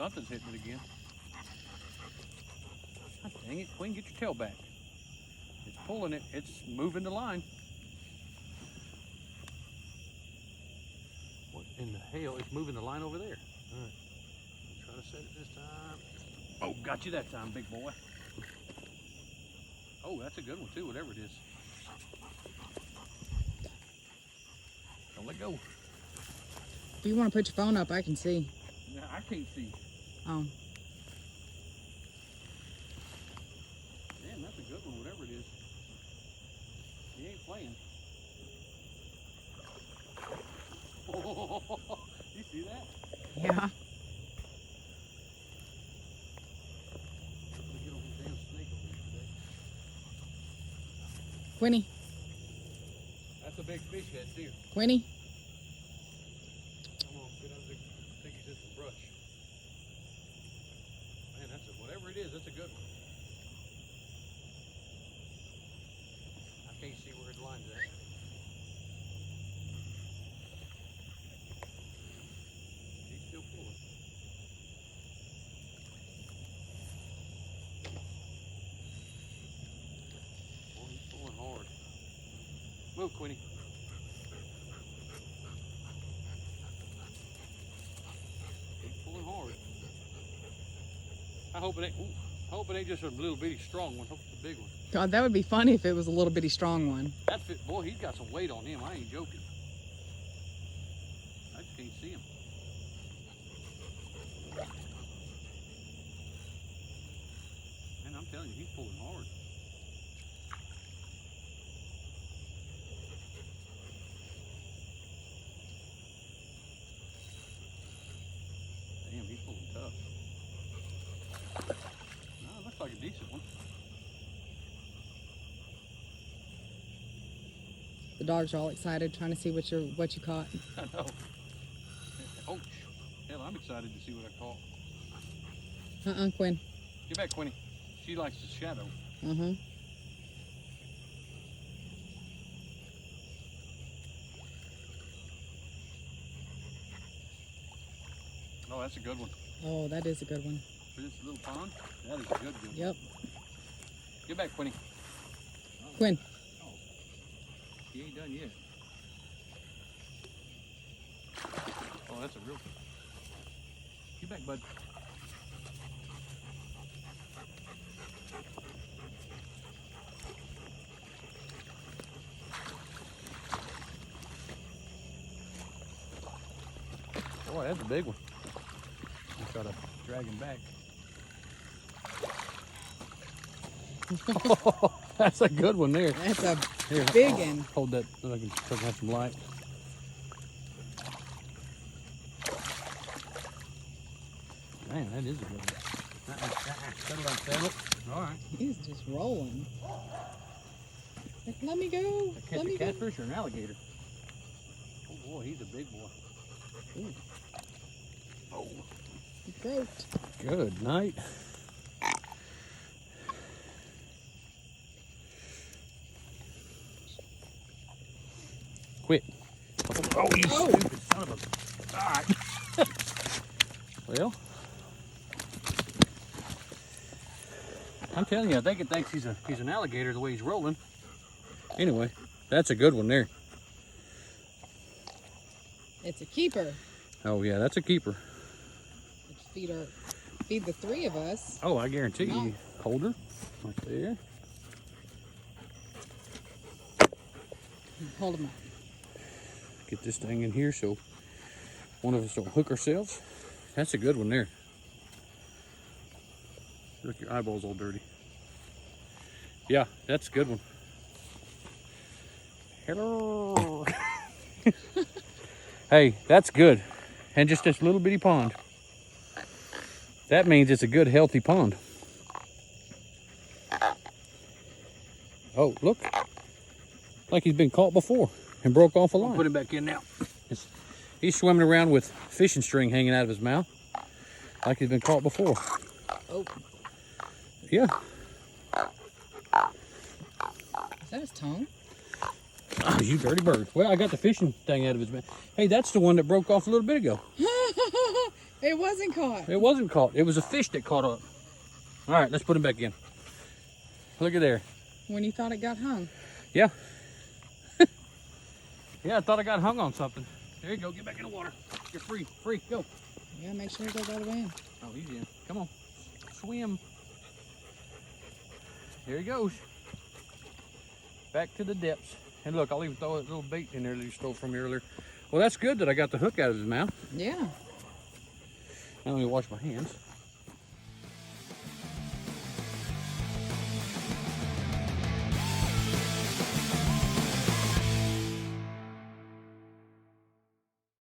something's hitting it again. God dang it, Queen, get your tail back. It's pulling it, it's moving the line. What in the hell? It's moving the line over there. All right, try to set it this time. Oh, got you that time, big boy. Oh, that's a good one too, whatever it is. Don't let go. If you want to put your phone up, I can see. No, I can't see. Oh. Man, that's a good one, whatever it is. He ain't playing. Oh, you see that? Yeah. Get over the damn snake over here today. Quinny. That's a big fish head too. Quinny. Come on, get under the, I think he's in some brush. Man, that's a, whatever it is, that's a good one. I can't see where his line's at. He's still pulling. Oh, he's pulling hard. Move, Quinny. He's pulling hard. I hope it ain't. Ooh, I hope it ain't just a little bitty strong one. I hope it's a big one. God, that would be funny if it was a little bitty strong one. That fit, boy, he's got some weight on him. I ain't joking. I just can't see him. Man, I'm telling you, he's pulling hard. Damn, he's pulling tough. No, it looks like a decent one. The dogs are all excited, trying to see what you caught. I know. Oh, hell, I'm excited to see what I caught. Quinn. Get back, Quinny. She likes the shadow. Oh, that's a good one. Oh, that is a good one. For this little pond, that is a good one. Yep. Get back, Quinny. Quinn. Oh, he ain't done yet. Oh, that's a real one. Get back, bud. Boy, that's a big one. I'll try to drag him back. Oh, that's a good one there. That's a Here, big one. Hold that so I can have some light. Man, that is a good one. Settle down, settle. All right. He's just rolling. Let me go. Catch a catfish or an alligator? Oh boy, he's a big boy. Ooh. Oh. He broke. Good night. Quit. Oh, you stupid son of a... All right. Well, I'm telling you, I think it thinks he's an alligator the way he's rolling. Anyway, that's a good one there. It's a keeper. Oh yeah, that's a keeper. Let's feed the three of us. Oh, I guarantee you. Hold her right there. Hold him up. Get this thing in here so one of us don't hook ourselves. That's a good one there. Look, your eyeball's all dirty. Yeah, that's a good one. Hello. Hey, that's good. And just this little bitty pond. That means it's a good, healthy pond. Oh, look. Like he's been caught before and broke off a line. Put him back in now. He's swimming around with fishing string hanging out of his mouth. Like he's been caught before. Oh. Yeah. Is that his tongue? Oh, you dirty bird. Well, I got the fishing thing out of his mouth. Hey, that's the one that broke off a little bit ago. It wasn't caught. It wasn't caught. It was a fish that caught up. All right, let's put him back in. Look at there. When you thought it got hung. Yeah. Yeah, I thought I got hung on something. There you go. Get back in the water. You're free. Free. Go. Yeah, make sure it goes all the way in. Oh, he's in. Come on. Swim. Here he goes. Back to the depths. And look, I'll even throw that little bait in there that he stole from me earlier. Well, that's good that I got the hook out of his mouth. Yeah. Now let me wash my hands.